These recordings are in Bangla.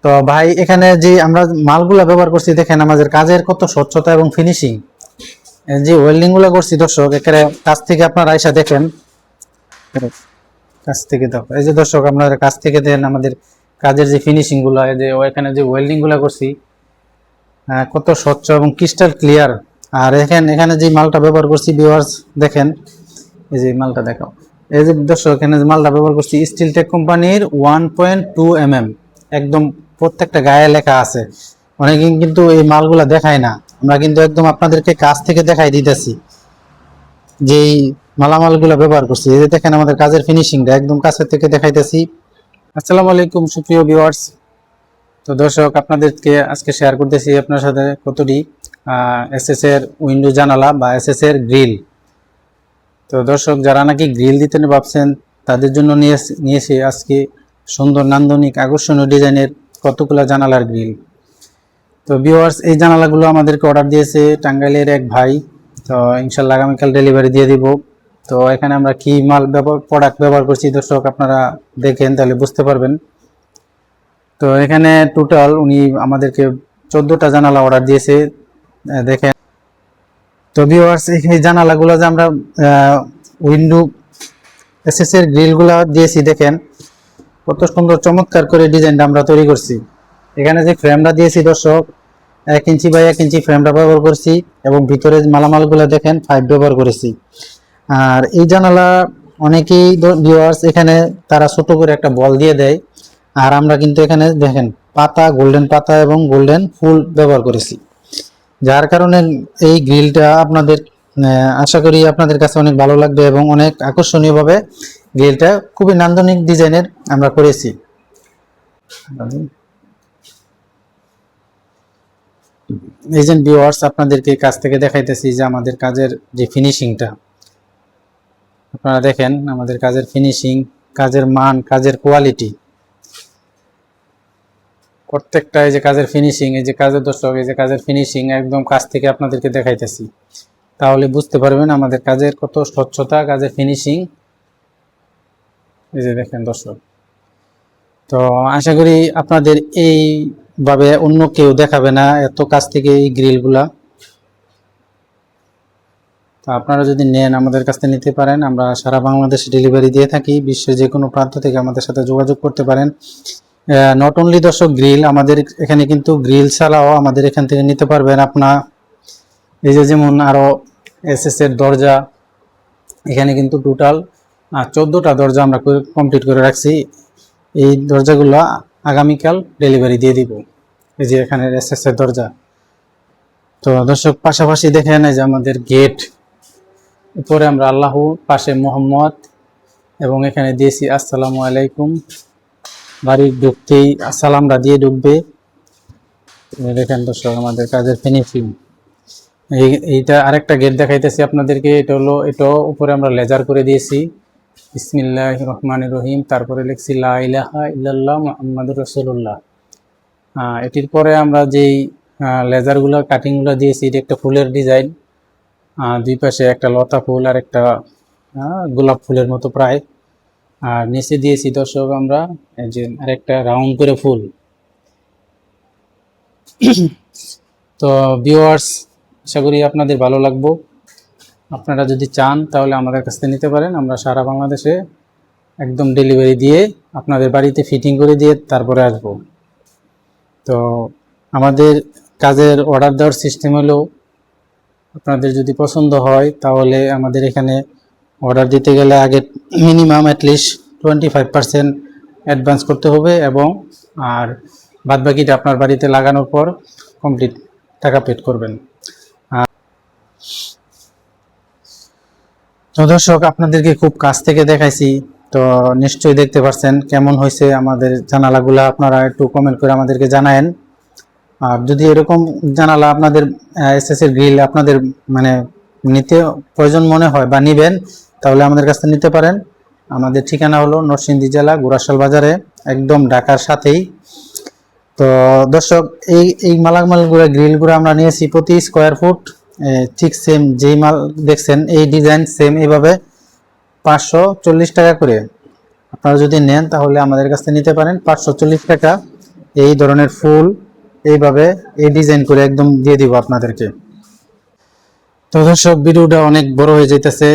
তো ভাই এখানে যে আমরা মালগুলা ব্যবহার করছি দেখেন আমাদের কাজের কত স্বচ্ছতা এবং ফিনিশিং। যে ওয়েল্ডিং গুলা করছি দর্শক এখানে কাছ থেকে আপনারা আইসা দেখেন, কাছ থেকে দেখো এই যে দর্শক আপনারা কাছ থেকে দেন আমাদের কাজের যে ফিনিশিং গুলা, এই যে এখানে যে ওয়েল্ডিং গুলা করছি কত স্বচ্ছ এবং ক্রিস্টাল ক্লিয়ার। আর এখানে যে মালটা ব্যবহার করছি ভিউয়ার্স দেখেন, এই যে মালটা দেখাও, এই যে দর্শক এখানে যে মালটা ব্যবহার করছি স্টিল টেক কোম্পানির 1.2 mm, একদম প্রত্যেকটা গায়ে লেখা আছে। অনেকে কিন্তু এই মালগুলা দেখায় না, আমরা কিন্তু একদম আপনাদেরকে কাছ থেকে দেখাই দিতেছি যেই মালামালগুলো ব্যবহার করছি। এই যে দেখেন আমাদের কাজের ফিনিশিংটা একদম কাছে থেকে দেখাইতেছি। আসসালামু আলাইকুম সুপ্রিয় ভিউয়ার্স। তো দর্শক আপনাদেরকে আজকে শেয়ার করতেছি আপনার সাথে কতটি এসএস এর উইন্ডো জানালা বা এসএস এর গ্রিল। তো দর্শক যারা নাকি গ্রিল দিতে ভাবছেন তাদের জন্য নিয়েছি আজকে সুন্দর নান্দনিক আকর্ষণীয় ডিজাইনের কতগুলো জানালার গ্রিল। তো ভিউয়ার্স এই জানালাগুলো আমাদেরকে অর্ডার দিয়েছে টাঙ্গাইলের এক ভাই। তো ইনশাল্লাহ আগামীকাল ডেলিভারি দিয়ে দিব। তো এখানে আমরা কি মাল প্রোডাক্ট ব্যবহার করছি দর্শক আপনারা দেখেন তাহলে বুঝতে পারবেন। তো এখানে টোটাল উনি আমাদেরকে 14টা জানালা অর্ডার দিয়েছে দেখেন। তো ভিউয়ার্স এই জানালাগুলো যে আমরা উইন্ডো এসএস এর গ্রিলগুলো দিয়েছি দেখেন কত সুন্দর চমৎকার করে ডিজাইনটা আমরা তৈরি করছি। এখানে যে ফ্রেমটা দিয়েছি দর্শক 1 ইঞ্চি বাই 1 ইঞ্চি ফ্রেমটা ব্যবহার করছি এবং ভিতরে মালামালগুলো দেখেন 5 ব্যবহার করেছি। আর এই জানালা অনেকেই ভিউয়ার্স এখানে তারা ছোট করে একটা বল দিয়ে দেয়, আর আমরা কিন্তু এখানে দেখেন পাতা, গোল্ডেন পাতা এবং গোল্ডেন ফুল ব্যবহার করেছি, যার কারণে এই গ্রিলটা আপনাদের আশা করি আপনাদের কাছে অনেক ভালো লাগবে এবং অনেক আকর্ষণীয়ভাবে গ্রিলটা খুবই নান্দনিক ডিজাইনের আমরা করেছি। এজেন্ট ভিউয়ার্স আপনাদেরকে কাছ থেকে দেখাইতেছি যে আমাদের কাজের যে ফিনিশিংটা আপনারা দেখেন, আমাদের কাজের ফিনিশিং, কাজের মান, কাজের কোয়ালিটি প্রত্যেকটা, এই যে কাজের ফিনিশিং, এই যে কাজের দর্শক এই যে কাজের ফিনিশিং একদম কাছ থেকে আপনাদেরকে দেখাইতেছি, তাহলে বুঝতে পারবেন আমাদের কাজের কত স্বচ্ছতা, কাজের ফিনিশিং। এই যে দেখেন দর্শক, তো আশা করি আপনাদের এইভাবে অন্য কেউ দেখাবে না এত কাছ থেকে এই গ্রিলগুলা। তো আপনারা যদি নেন আমাদের কাছ থেকে নিতে পারেন, আমরা সারা বাংলাদেশে ডেলিভারি দিয়ে থাকি, বিশ্বের যে কোনো প্রান্ত থেকে আমাদের সাথে যোগাযোগ করতে পারেন। নট অনলি দর্শক গ্রিল, আমাদের এখানে কিন্তু গ্রিল ছাড়াও আমাদের এখান থেকে নিতে পারবেন আপনার এই যে যেমন আরও এসএস এর দরজা, এখানে কিন্তু টোটাল 14টা দরজা আমরা কমপ্লিট করে রাখছি। এই দরজাগুলো আগামীকাল ডেলিভারি দিয়ে দিব। এই যে এখানে এসএস এর দরজা। তো দর্শক পাশাপাশি দেখেন এই যে আমাদের গেট, উপরে আমরা আল্লাহু, পাশে মোহাম্মদ এবং এখানে দিয়েছি আসসালামু আলাইকুম। বাড়ি ঢুকতেই সালামটা দিয়ে ঢুকবে। দেখেন দর্শক আমাদের কাজের ফিনিশিং। এইটা আরেকটা গেট দেখাইতেছি আপনাদেরকে, এটা হলো, এটাও উপরে আমরা লেজার করে দিয়েছি বিসমিল্লাহির রহমানির রহিম, তারপরে লিখছি লা ইলাহা ইল্লাল্লাহ মুহাম্মাদুর রাসূলুল্লাহ। এটির পরে আমরা যেই লেজারগুলো কাটিংগুলো দিয়েছি, এটা একটা ফুলের ডিজাইন, দুই পাশে একটা লতা ফুল আর একটা গোলাপ ফুলের মতো প্রায়। আর নিচে দিয়েছি দর্শক আমরা এই যে আরেকটা রাউন্ড করে ফুল। তো ভিউয়ার্স আশা করি আপনাদের ভালো লাগবে। আপনারা যদি চান তাহলে আমাদের কাছ থেকে নিতে পারেন, আমরা সারা বাংলাদেশে একদম ডেলিভারি দিয়ে আপনাদের বাড়িতে ফিটিং করে দিয়ে তারপরে আসব। তো আমাদের কাজের অর্ডার দেওয়ার সিস্টেম হলো, আপনাদের যদি পছন্দ হয় তাহলে আমাদের এখানে অর্ডার দিতে গেলে আগে মিনিমাম অ্যাটলিস্ট 25% অ্যাডভান্স করতে হবে এবং আর বাদবাকিটা আপনার বাড়িতে লাগানোর পর কমপ্লিট টাকা পেড করবেন। তো দর্শক আপনাদেরকে খুব কাছ থেকে দেখাইছি, তো নিশ্চয়ই দেখতে পাচ্ছেন কেমন হয়েছে আমাদের জানালাগুলা। আপনারা একটু কমেন্ট করে আমাদেরকে জানায়েন। আর যদি এরকম জানালা আপনাদের এসএস এর গ্রিল আপনাদের মানে নিতে প্রয়োজন মনে হয় বা নিবেন, তাহলে আমাদের কাছ থেকে নিতে পারেন। আমাদের ঠিকানা হলো নরসিংদী জেলা গোরাশাল বাজারে, একদম ঢাকার সাথেই। তো দর্শক এই মালামালগুলো গ্রিলগুলো আমরা নিয়েছি প্রতি স্কোয়ার ফুট ঠিক সেম যেই মাল দেখছেন এই ডিজাইন সেম এইভাবে 540 টাকা করে। আপনারা যদি নেন তাহলে আমাদের কাছ থেকে নিতে পারেন 540 টাকা এই ধরনের ফুল এইভাবে এই ডিজাইন করে একদম দিয়ে দিব আপনাদেরকে। তো দর্শক, ভিডিওটা অনেক বড় হয়ে যাইতেছে।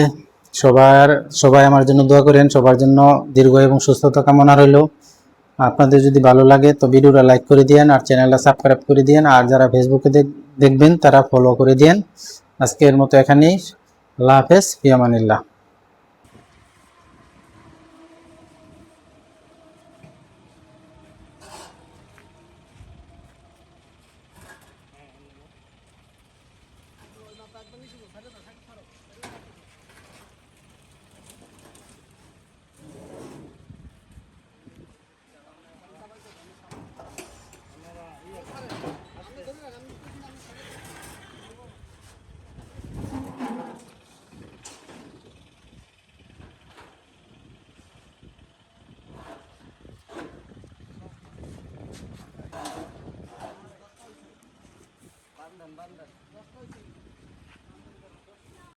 সবাই আমার জন্য দোয়া করেন, সবার জন্য দীর্ঘ এবং সুস্থতা কামনা রইল। আপনাদের যদি ভালো লাগে তো ভিডিওটা লাইক করে দিয়েন আর চ্যানেলটা সাবস্ক্রাইব করে দিয়েন, আর যারা ফেসবুকে দেখবেন তারা ফলো করে দিয়েন। আজকের মতো এখানেই। আল্লাহ হাফেজ, ফি আমানিল্লাহ। বান্দর